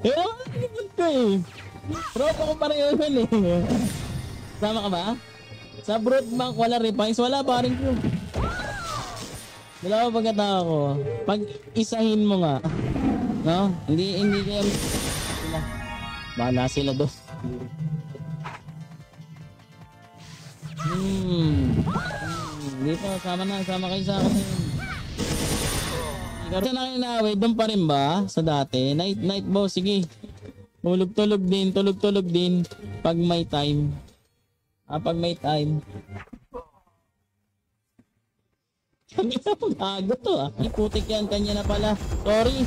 Ewan ko eh. Tropa ko pareho yun eh. Sama ka ba? Sa Brute Bank wala refines, wala pa rin ko. Wala pa pagkatao ko. Pag isahin mo nga, no? Hindi kayo sila. Bahala sila doon. Dito, sama kayo sa akin. Kasi na kayo na-away, doon pa rin ba? Sa dati? Night boss, sige. Tulog-tulog din. Pag may time. Pag may time. Gago to Iputik yan, kanya na pala. Sorry.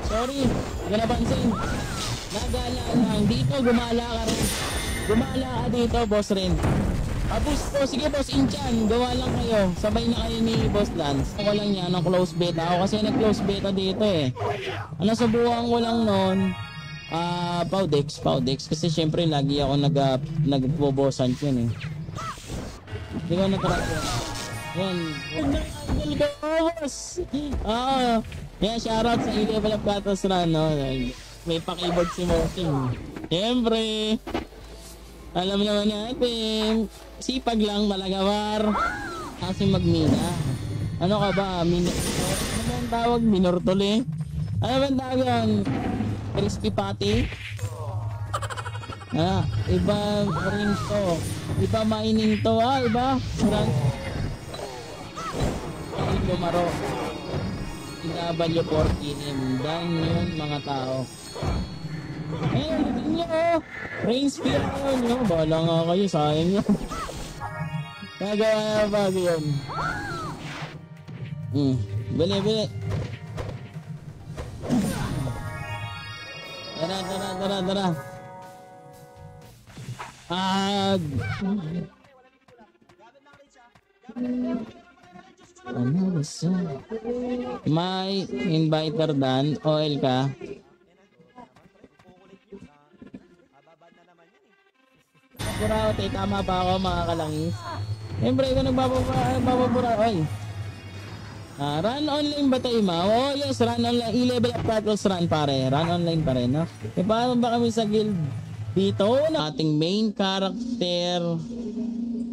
Huwag ka napansin. Nagala lang. Dito, gumala ka rin. Gumala ka dito, boss rin. Sige boss Inchan, gawa lang kayo. Sabay na kayo ni Boss Lance. Ako lang yan, ang close beta. Ako kasi nag-close beta dito eh. Ang nasubukan ko lang noon, Powdex. Kasi syempre lagi ako nagbobosan yun eh. Hindi ko nakarako. Yan. Idol ko, boss. Yan, shoutout sa Level of Gatos Run, no? May pa-keyboard si Mosing. Syempre. Alam naman natin, sipag lang talaga, war. Kasi magmina. Ano ka ba? Ano ba ang tawag? Minortol eh. Ano ba ang tawag yan? Crispy patty? Iba rin to. Iba mining to iba. Lumaro. W4PM. Dan yun mga tao. Ulitin nyo Rain spear nyo. Bahala nga kayo, sayang nyo. Nagawa na bago yun. Bili. Tara. Ano gusto? May inviter dan. OL ka. Burao, tama ba ako mga kalangis? Siyempre, ikaw nagbababura. Oy. Run online ba tayo, ma? Oh, yes, run online. I-level up battles run, pare. Run online pa rin, no? Paano ba kami sa guild dito? Ating main character.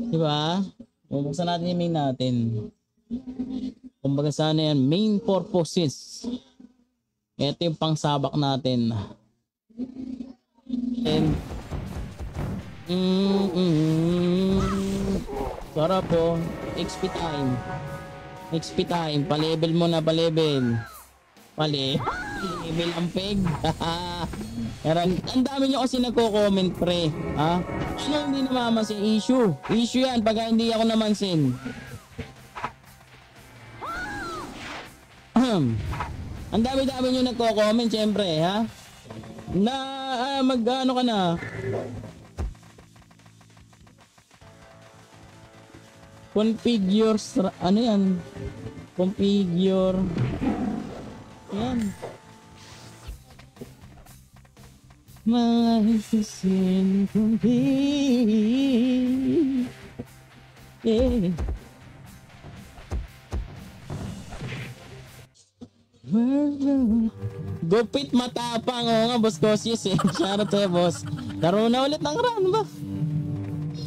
Diba? Buksan natin yung main natin. Kumbaga sana yan, main purposes. Ito yung pangsabak natin. And sarap po. XP time. Pa-level mo na, pa-level. Level ang peg. Ang dami nyo kasi nagko-comment, pre. Ano hindi namamansin? Issue yan pag hindi ako namansin. Ang dami-dami nyo nagko-comment, syempre, ha? Mag-ano ka na? Configure, ano yan? Configure. Yan. Mga isisin kong Gupit matapang. Oo nga, boss Cosius eh. Shoutout sa'yo, boss. Laro na ulit ng run ba?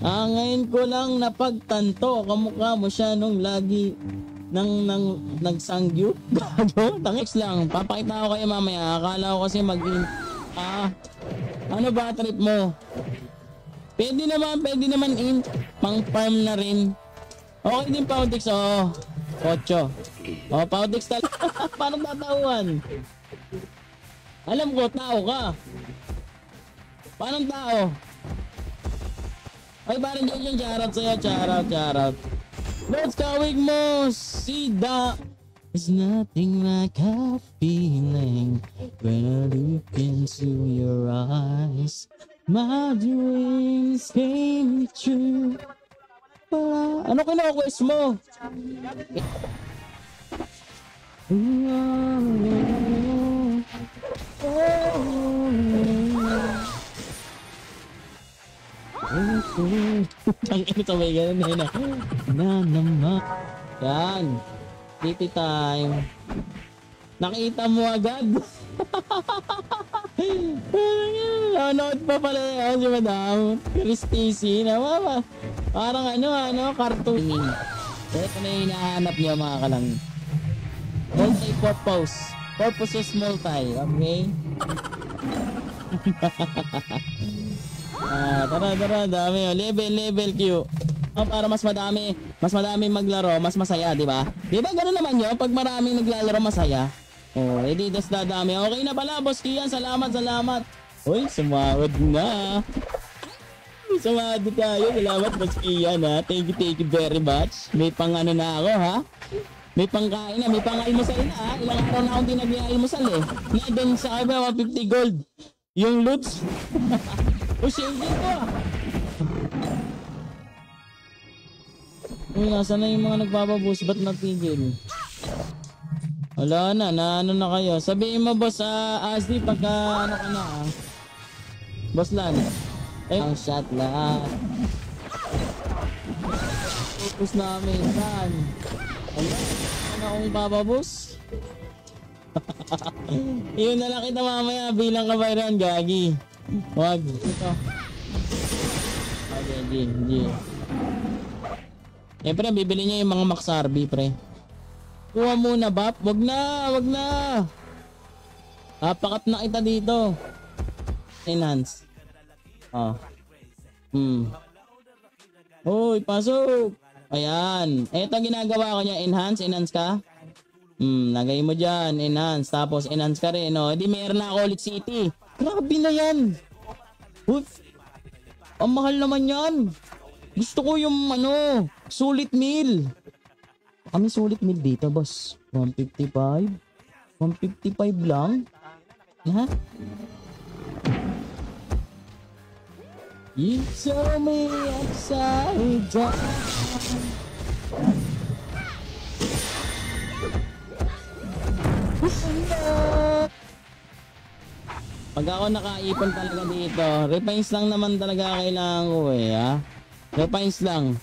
Ngayon ko lang napagtanto, kamukha mo siya nung lagi nagsangyup. Gago, tangix lang. Papakita ko kayo mamaya. Akala ko kasi ano ba trip mo? Pwede naman pang farm na rin. Okay din Powdex, 8. Powdex talaga. Parang tatauhan. Alam ko, tao ka. Paano tao? Ay, parang dyan, shoutout sa'yo, shoutout. Let's kawig mo, Sida. There's nothing like a feeling when I look into your eyes. My dreams came true. Ano kina-quest mo? Ang ito sabay ganun na. Yan. Titi time. Nakita mo agad. Nanonood pa pala yun si Madam Christine na mama. Parang cartoon. Ito na yung hinahanap niya mga kalang. Multi-purpose. Purposes multi. Okay? Tara. Dami. Level Q. Para mas madami maglaro, mas masaya, di ba? Di ba gano'n naman yun? Pag maraming naglalaro, masaya. Edi das dadami. Okay na pala, Boss Kian. Salamat. Uy, sumawad na. Sumawad tayo. Salamat, Boss Kian, ha. Thank you very much. May pang na ako, ha. May pangkain na, may pang-almusal na, ha. Ilang araw na akong di nag-almusal, eh. Na din sa 150 gold. Yung loots. O, shade ko, ah. Uy, nasa na yung mga nagpapaboost? Ba't natigil? Wala na na kayo. Sabihin mo, Boss, Asdi, pagka ka na, ah. Boss Lan. Ang shot lahat. Focus namin. Saan? Wala. Ano akong bababoost? Yun na lang kita mamaya. Bilang ka ba rin, gagi? Wag. Ito. Okay, G. Pre, bibili niya yung mga Max RB, pre. Kuha muna, Bap. Wag na. Pakat na kita dito. Enhance. Uy, pasok. Ayan. Ito ginagawa ko niya. Enhance ka. Lagay mo dyan. Enhance. Tapos enhance ka rin. Hindi meron na ako ulit city. Grabe na yan. Uy. Ang mahal naman yan. Gusto ko yung sulit meal. Kami sulit meal dito, boss. 155? 155 lang? Ha? You tell me upside down. Pag ako nakaipon talaga dito, refines lang naman talaga kailangan ko, ha? Refines lang.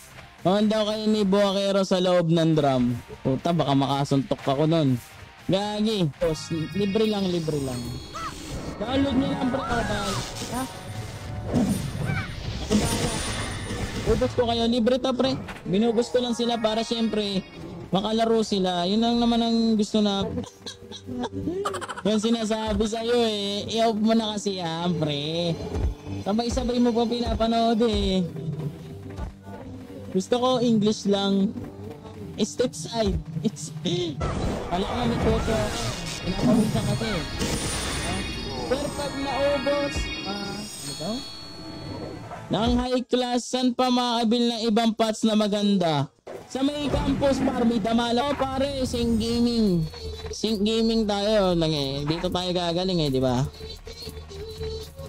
Naman daw kayo ni Buakero sa loob ng drum. Puta, baka makasuntok ako nun. Gagi. Boss, libre lang. Download nyo lang, bro. Ha? Ako bahala. Ubus ko kayo. Libre to, pre. Binubos ko lang sila para syempre makalaro sila. Yun lang naman ang gusto na. Yung sinasabi sa'yo, eh. I-off mo na kasi yan, pre. Sabay-sabay mo pa pinapanood, eh. Gusto ko English lang. Step side. Wala ka may photo ako. Pinapawisan kasi. Pero pag naubos, ano? Nang high class, saan pa makakabil ng ibang pots na maganda? Sa may campus, Parmi Damala. Pare, Sync Gaming. Sync Gaming tayo. Dito tayo gagaling, di ba?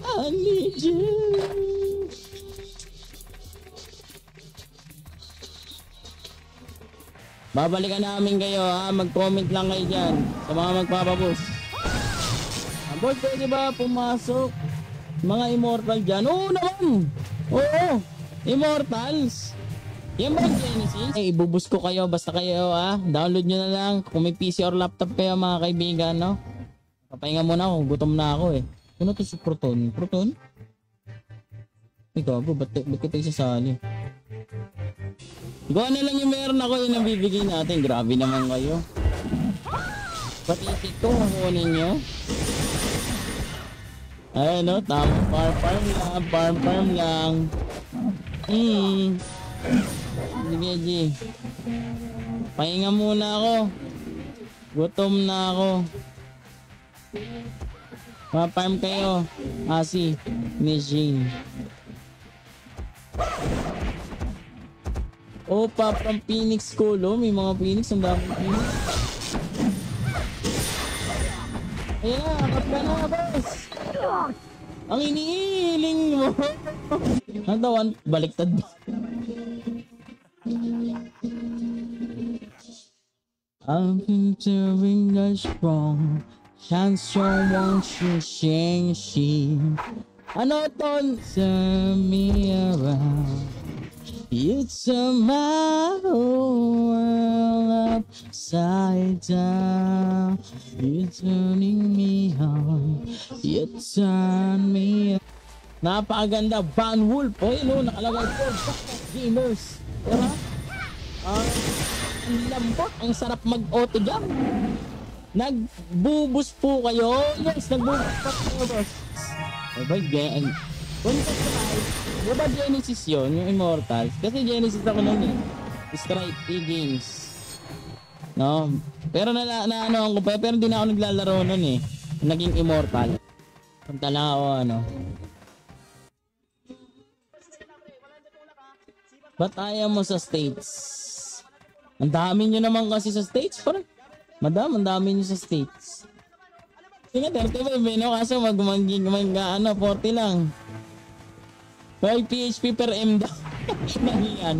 I need you. Babalikan namin kayo, ha. Mag-comment lang kayo dyan sa mga magpapabus. Boss, pwede ba pumasok mga immortal dyan? Oo naman. Oo. Immortals. Yan ba yung Genesis? Ibubus ko kayo basta kayo, ha. Download nyo na lang. Kung may PC or laptop kayo, mga kaibigan, no. Papahinga muna ako. Gutom na ako, eh. Ano to si Proton? Proton? Ikaw, ba't kita isasali? Gawa na lang yung meron ako, yun ang bibigyan natin. Grabe naman kayo. Pati ito, kukunin nyo. Ayun, no? Tama, farm lang. Sige, G. Pahinga muna ako. Gutom na ako. Ma-farm kayo. Asi, Machine. Opa from Phoenix School, oh. May mga Phoenix, ang dami Phoenix. Ayan na, akap ka na, boss. Ang iniiling mo. Ang tawan, baliktad. I'm doing the strong. Chance won't you sing. Ano ton? Turn me around. You turn my whole world upside down. You're turning me on. It's on me. Napakaganda. Van Wolf. O yun o, nakalagay po. Gamers. Diba? Ang lambot. Ang sarap mag-otigam. Nagbubus po kayo. Yes, nagbubus po kayo, boss. Diba, diba Genesis yun, yung Immortals? Kasi Genesis ako nun eh. Stripe E-Games. No? Pero ano ko pa, pero hindi na ako naglalaro nun eh. Naging Immortal. Punta lang ako ano. Ba't ayaw mo sa States? Ang dami nyo naman kasi sa States. Parang, madam, ang dami nyo sa States. Sige, 35 eh, no? Kaso mag-40 lang. 5 PHP per M daw. Nahiyan.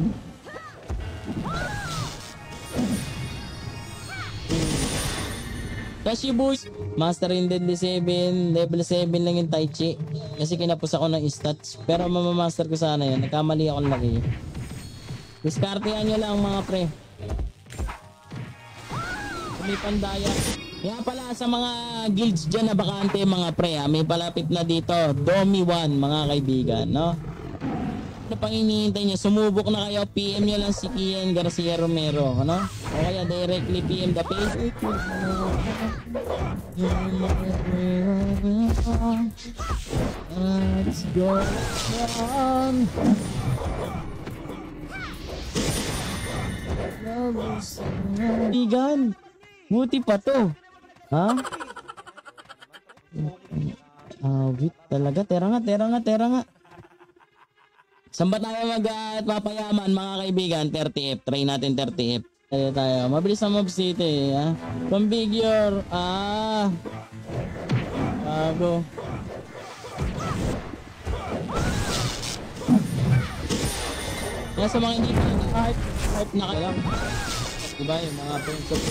Kasi boys, Master in Deadly 7, level 7 lang yung Tai Chi. Kasi kinapos ako ng stats. Pero mamamaster ko sana yun. Nagkamali ako lagi. Diskartehan nyo lang mga pre. May pandaya. Kaya pala sa mga guilds dyan na bakante mga pre ha, may palapit na dito. Domi 1 mga kaibigan, no? Ano pang hinihintay nyo? Sumubok na kayo. PM nyo lang si Kian Garcia Romero, ano? O kaya directly PM the page. Let's go on. Bigan. Buti pa to. Ha? Wait talaga. Tera nga. Saan ba tayo magpapayaman mga kaibigan? 30F. Try natin 30F. Tayo. Mabilis na mobs dito eh. Ha? Configure. Bago. Kaya sa mga hindi pa hype na kayo. Diba yung mga points of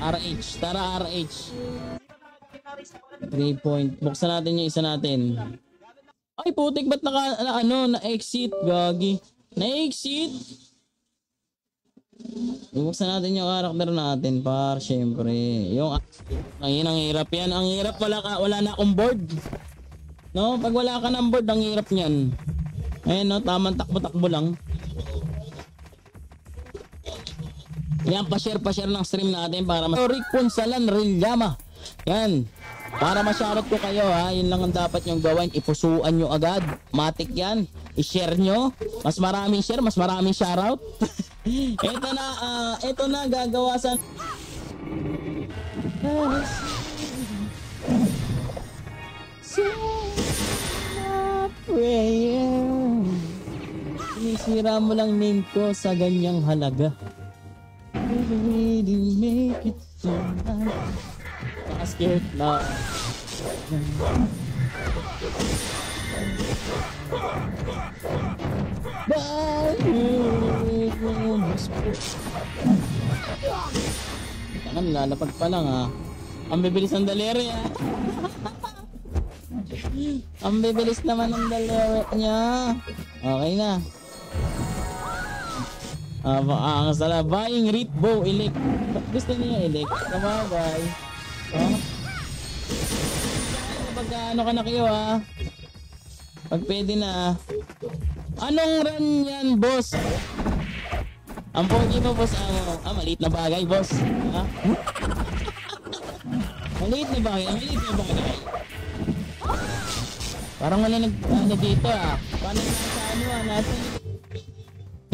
RH. Tara RH. 3 point. Buksan natin yung isa natin. Ay putik, ba't na-exit? Gagi. Na-exit? Buksan natin yung karakter natin para syempre. Yung ang hirap yan. Ang hirap wala na akong board. No, pag wala ka ng board, ang hirap niyan. Ayun no, tamang takbo-takbo lang. Yan, pa-share ng stream natin para Rick Punsalan Rilyama. Yan. Para ma-shoutout ko kayo ha, yun lang ang dapat nyong gawin. Ipusuan nyo agad. Matik yan. I-share nyo. Mas maraming share, mas maraming shoutout. Ito na gagawa sa sinisira mo lang name ko sa ganyang halaga. Really make it so nice. Scared na. Tangan, lalapag pa lang ha. Ang bibilis ng daliri ha. Ang bibilis naman ng daliri niya. Okay na. Ang buying Rit Bow Elect. Gusto niya Elect? Kamabay. Pag ano ka na kayo ha. Pag pwede na. Anong run yan boss? Ang pogi mo boss. Maliit na bagay boss. Ha? Maliit na bagay. Parang wala dito ha. Paano nasa nasa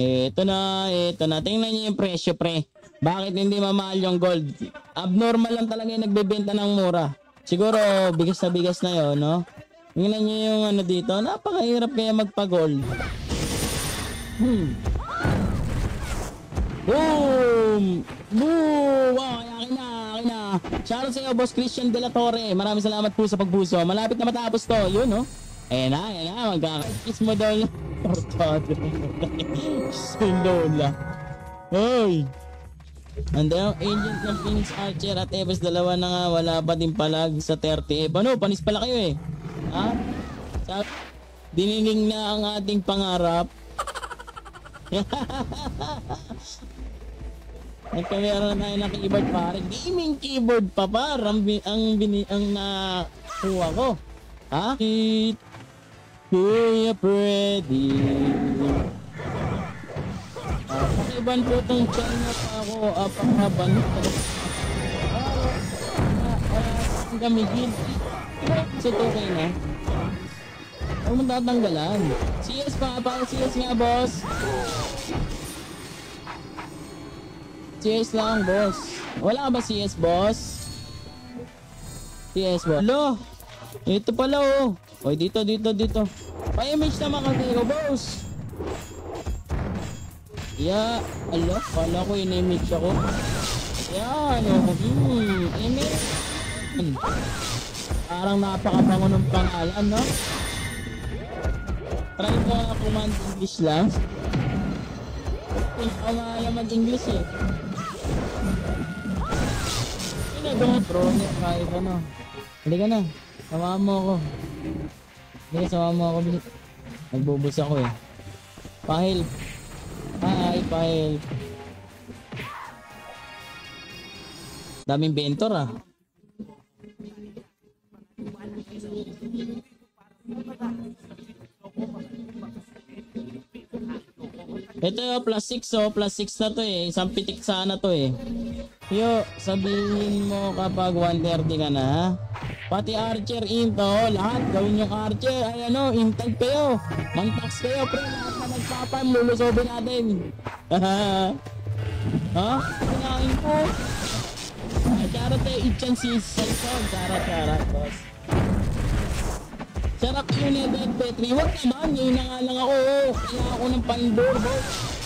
Ito na. Tingnan niyo yung presyo pre. Bakit hindi mamahal yung gold? Abnormal lang talaga yung nagbebenta ng mura. Siguro bigas na yun, no? Tingnan niyo yung dito. Napakahirap kaya magpa-gold. Boom! Boom! Akin na. Shoutout sa iyo, Boss Christian De La Torre. Maraming salamat po sa pagbuso. Malapit na matapos to. Yun, no? Ayan na. Magkakakis mo daw lang. Portado. Lola. Hoy! Andiyan ang agent ng Phoenix Archer at Eves dalawa na nga. Wala pa din palag sa 30. Panis pala kayo eh. Ha? Diniling na ang ating pangarap. Nagkamera na tayo ng keyboard pare. Gaming keyboard pa par. Ang nakuha ko. Ha? Kuya Freddy. Pakiban po itong channel pa ako. Apakaban. Ang gamigil. So, okay na. Huwag mo tatanggalan. CS pa. CS nga, boss. CS lang, boss. Wala ka ba CS, boss? CS, boss. Hello. Ito pala, oh. Oy, dito. Pa-image naman kasi ko, boss. Yeah. Ala, kala ko in-image ako. Yan, oh. Image. Parang napakabango ng pangalan, no? Try mo nga command English lang. Hindi ko nga mag-English eh. Ginagawa bro, kaya ka na. Halika na, samahan mo ako. Halika, samahan mo ako. Nagbubus ako eh. Pahil. Hi, pahil. Daming bentor ah. Ito yung plus 6 oh, plus 6 na to eh. Isang pitik sana to eh. Yo, sabihin mo kapag 130 ka na ha. Pati archer into, lahat gawin yung archer. Ay ano, intag kayo. Mang-tax kayo, pre. Lahat na nagpapam, lulusobin natin. Ha? Pinahin ko. Charot eh, itchan si cellphone. Charot, boss. Sarap yun eh, Dead Petri. Huwag naman, ngayon na nga lang ako. Kaya ako ng pandor, boss.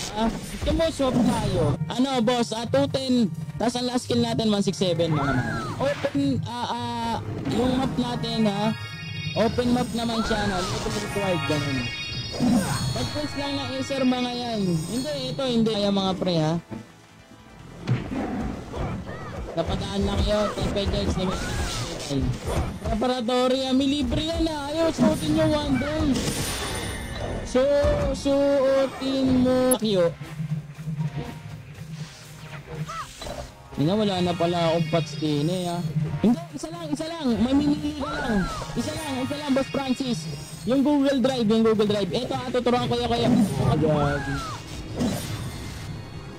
Ito mo, swap tayo. Ano, boss, 210. Tapos ang last kill natin, 167 mga man. Open, yung map natin, ha. Open map naman siya, no. Level required, ganun. Pag-press lang ng Acer, mga yan. Hindi. Kaya mga pre, ha. Napadaan lang yun. TPJX na may preparatory, may libre yan ha. Ayaw, suotin nyo one day. Suotin mo. Akyo. Wala na pala akong pots din eh ha. Hindi, isa lang. Mamimili ka lang. Isa lang, Boss Francis. Yung Google Drive. Ito ha, tuturuan ko kayo. Agad.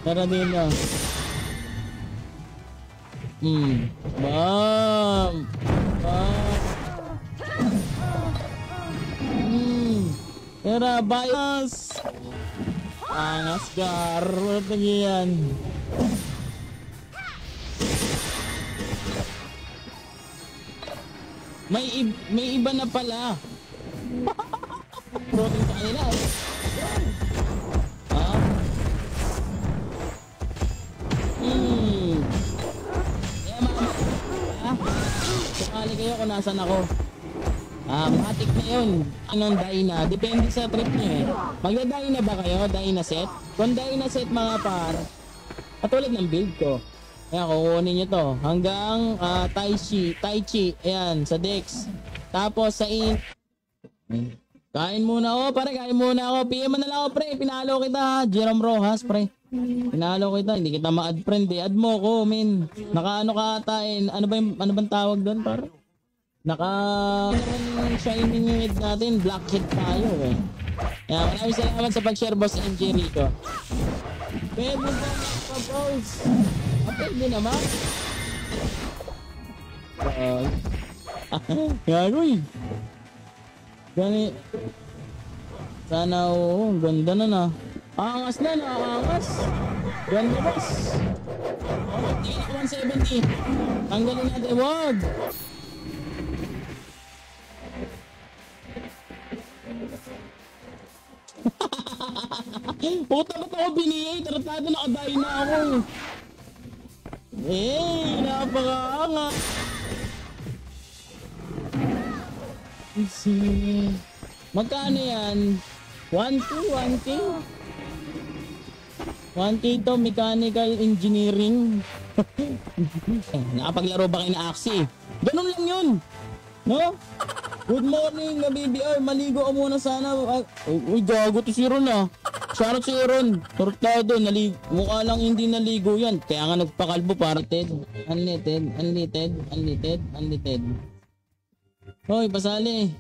Tara din na. Bam. Tara, bias. Angas gar. What yan? May iba na pala. Protein sa kanila eh. Ha? Sumali kayo kung nasan ako. Matik na yun. Anong Dyna? Depende sa trip nyo eh. Magda-Dyna ba kayo? Dyna set? Kung Dyna set mga par, katulad ng build ko. Ayan, kukunin nyo to. Hanggang Tai Chi. Ayan, sa Dex. Tapos sa kain muna ako, pare. Kain muna ako. PM mo na lang ako, pre. Pinalo kita, Jerome Rojas, pre. Pinalo kita. Hindi kita ma-add friend eh. Add mo ko, min. Naka-ano ka ata eh. Ano bang tawag doon, pare? Shining yung head natin. Blackhead tayo eh. Ayan, maraming salamat sa pag-share, Boss MJ Rico. Pwede ba mag-propose? Pwede naman. Gagoy. Gani. Sana oo. Ganda na. Angas na. Angas. Ganda boss. Tingin ako 170. Tanggalin natin. Wag. Puta ba't ako biniyay? Tratado nakadayo na ako. Napakaanga. Magkano yan? 1K? 1K to mechanical engineering. Nakapaglaro ba kayo na Axie? Ganun lang yun. No? Good morning, BBR. Maligo ka muna sana. Uy, gago to si Ron ah. Shoutout si Aaron. Tortado, mukha lang hindi naligo yan. Kaya nga nagpakalbo para unlimited. Hoy, pasali.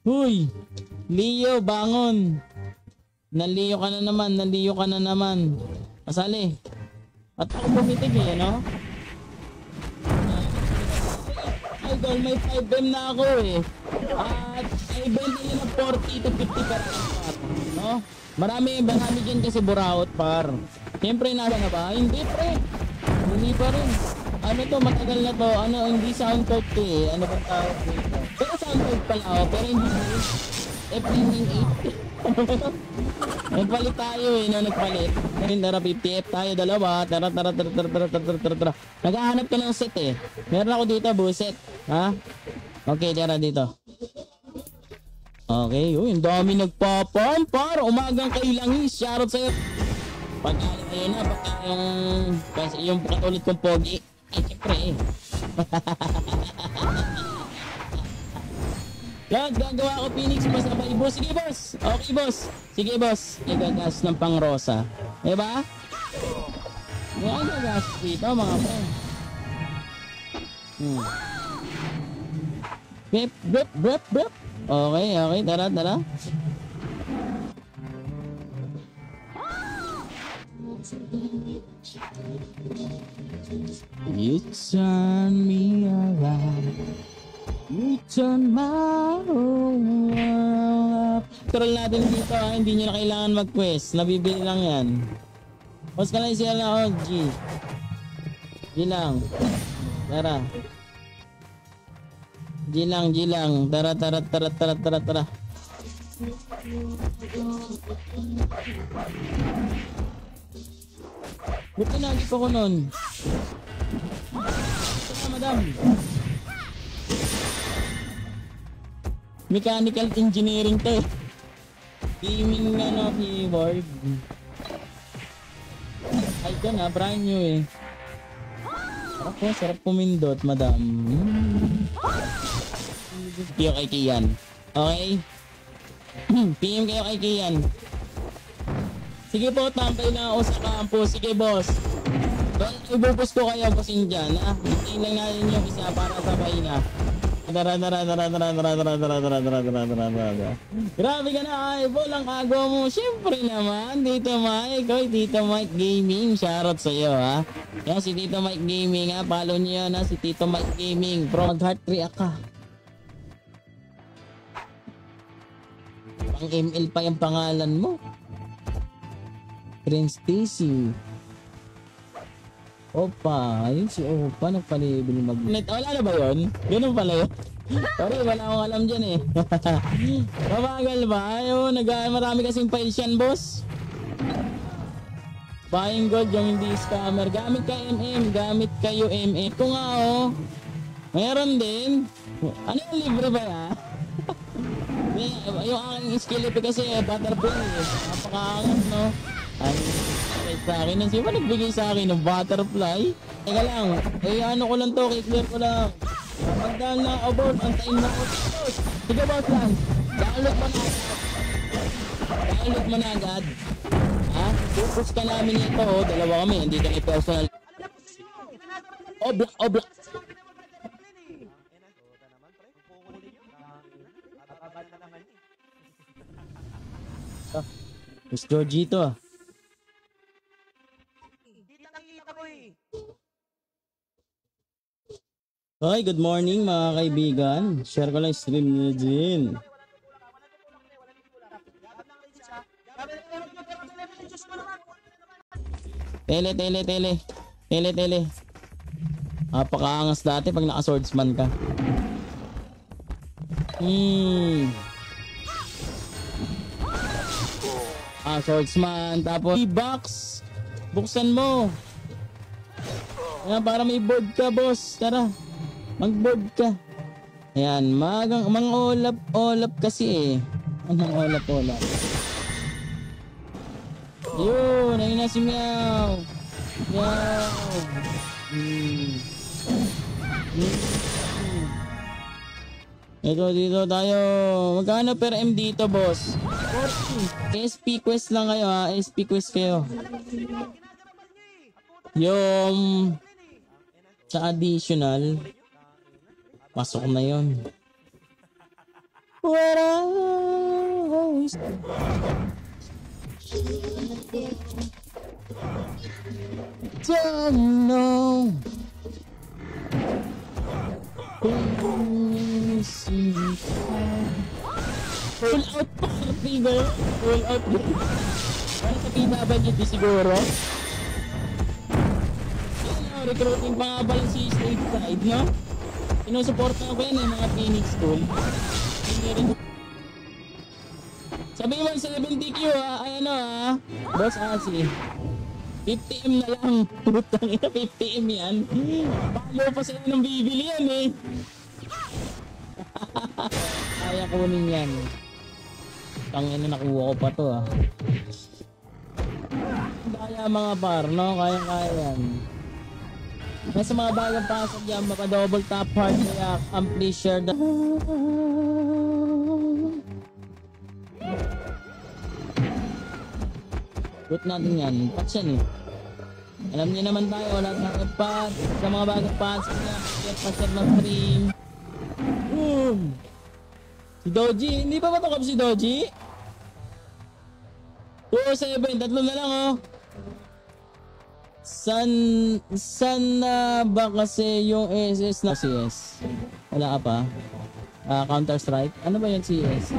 Hoy, Leo, bangon. Naliyo ka na naman. Pasali. At ako bumitig no? Idol, may 5M na ako eh. At ay benta nila 40 to 50%, no? Marami dyan kasi buraot par. Siyempre nasa na ba? Hindi pre. Hindi pa rin. Ano to, matagal na to. Ano, hindi soundcloud to eh. Ano bang tawag dito? Pero soundcloud pala ako, pero hindi FPN 8. Nagpalit tayo eh, no? Nagpalit. Tara, 50F tayo, dalawa. Tara. Naghahanap ka ng set eh. Meron ako dito, buset. Ha? Okay, tara dito. Okay, yung dami nagpapam. Par, umagang kailangis. Shoutout sa'yo. Pagkalit ayun na, pagka yung katulad kong pogi. Eh, siyempre eh. Yan, gagawa ko Phoenix masabay boss. Sige boss. Okay boss. Sige boss. Igagas ng pang rosa. Diba? Yan, gagas dito mga pre. Brep. Okay. Tara. You turn me around. You turn my whole world up. Troll natin dito ha. Hindi nyo na kailangan mag-quest. Nabibili lang yan. Post ka lang siya na OG. G lang. Tara. G lang. Tara. Buti nagip ako nun. Ito na madam. Mechanical engineering to eh. Gaming keyboard. Ay ka na, brand new eh. Sarap pumindot madam. Kayo kay Kian. Okay? PM kayo kay Kian. Sige po, tambay na ako sa campus. Sige boss. Ibubus ko kayo bossing dyan ha. Hintayin lang natin yung isa para sabay na. Tara. Grabe ka na, Eyeball, ang agaw mo. Siyempre naman, Tito Mike. Oy, Tito Mike Gaming. Shoutout sa'yo ha. Yan si Tito Mike Gaming ha. Follow niyo yan ha, si Tito Mike Gaming. Bro, mag-heart react ka. Pang ML pa yung pangalan mo. Prince Stacy. Opa, ayun si Opa nagpalibili mag-net. Wala na ba yun? Ganun pala yun. Sorry, wala akong alam dyan eh. Mabagal ba? Ayun, marami kasing files yan, boss. Buying gold yung hindi scammer. Gamit ka MM, gamit kayo MM. Ito nga oh. Meron din. Ano yung libre ba ya? Yung aking skill kasi butterfly eh. Napakaangat no. Ay, sa akin nang siya nagbigay sa akin ng butterfly. Teka lang, ano ko lang to, clear ko lang. Magdaan na about, antayin na ako. Sige boss lang, download mo na agad. Ha? Pupus ka namin ito, dalawa kami, hindi kami personal. Oblak. Miss Georgito ah. Hi, good morning mga kaibigan. Share ko lang stream nyo din. Tele. Napakaangas dati pag naka-swordsman ka. Swordsman. Tapos box. Buksan mo. Ayan, para may board ka, boss. Tara. Mag-board ka. Ayan, mga olap kasi eh. Anong olap? Yun, ayun na si Meow. Ito, dito tayo. Magkano per M dito, boss? SP quest lang kayo ha. SP quest kayo. Yung sa additional, pasok na yun. What else? Don't know. Full out party ba? Full out. Para sa PWD siguro. Recruiting pa nga pala si State Side, no? Sinusuporta ko yan mga Phoenix School. Sabi mo 70Q ha, ay ano ha, Boss Asi. 50M na lang, putang ina 50M yan. Palo pa sila ng bibili yan eh. Kaya kunin yan. Tangina nakuha ko pa to ha. Kaya mga par, no? Kaya yan. Nasa mga bagong pasok yan, maka double top hard kaya ampli share the... Root natin yan, patch yan eh. Alam niyo naman tayo, lahat ng patch sa mga bagong pasok yan, get patch ng stream. Boom! Si Doji, hindi pa matukap si Doji? 207, tatlo na lang oh. San na ba kasi yung SS na CS? Wala ka pa? Counter Strike? Ano ba yung CS?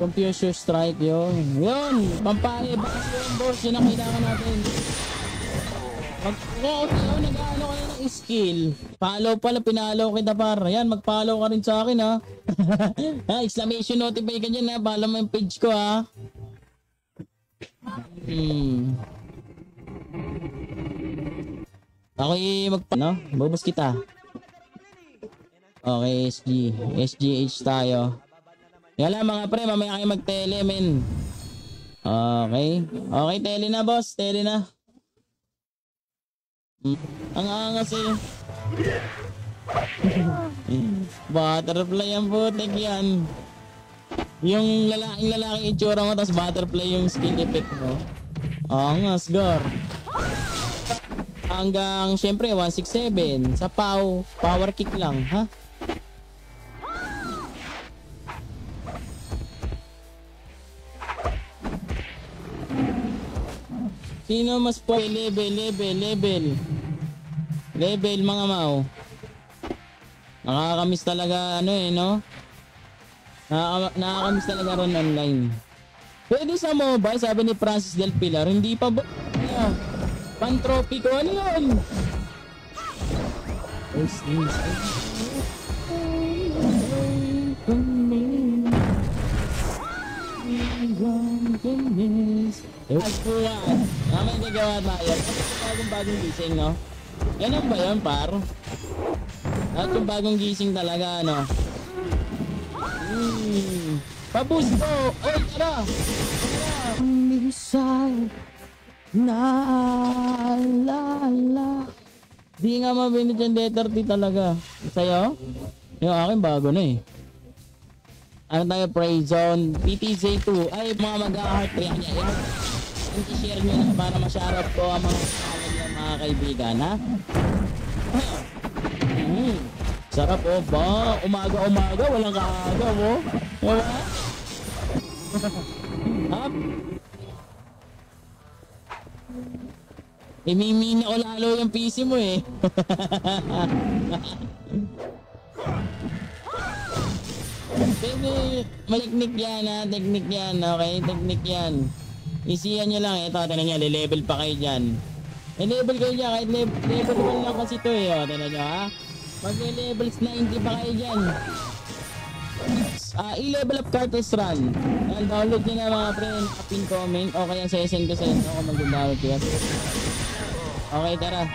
Computer Strike yun. Yun! Pampahe ba kasi yun boss? Yun ang kailangan natin. Nag-ano ka na ng skill. Follow pala, pinalaw kita para. Yan, mag-follow ka rin sa akin ha. Exclamation notify ka dyan ha. Follow mo yung page ko ha. Ako'y no? Bubos kita. Okay, SGH tayo. Yan mga pre, mamaya kayo mag-tele, men. Okay. Okay, tele na, boss. Tele na. Ang angas eh. Butterfly ang putik yan. Yung lalaking itsura mo, tapos butterfly yung skill effect mo. Angas, gar. Hanggang syempre 167 sa power kick lang ha. Sino mas po level mga mau. Nakakamiss talaga ano eh no. Nakakamiss talaga ron online. Pwede sa mobile, sabi ni Francis Del Pilar, hindi pa ba pan-trophy ko, ano yun? Mamay gagawa tayo. Bagong gising, no? Ganun ba yun, par? At yung bagong gising talaga, ano? Paboost ko! Oy, tara! Naalala. Di nga mabinit yung D30 talaga. Sa'yo? Yung akin bago na eh. Ano tayo? Prey Zone PTZ2. Ay mga mag-heart yan. I-share nyo na para masyarap ko ang mga mga kaibigan ha. Sarap oh ba? Umaga walang kaaga mo. Diba? Up. Imimina ko lalo yung PC mo eh. Pwede, maliknik yan ha, teknik yan, okay? Teknik yan. Isiyan nyo lang, ito, tinan nyo, level pa kayo dyan. Level kayo dyan, kahit level 1 lang kasi ito eh, o, tinan nyo ha. Mag-levels 90 pa kayo dyan. I-level up Cartus Run. Download nyo na mga friend, pin comment, o kaya sesend ko sa inyo kung mag-download yun. Okay, tara.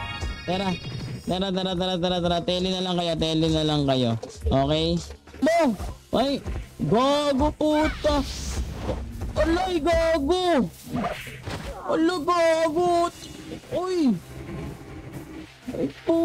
Tele na lang kayo. Okay? Mo! Ay! Gago puta! Alay, gago! Alay, gago! Uy! Ay, puta!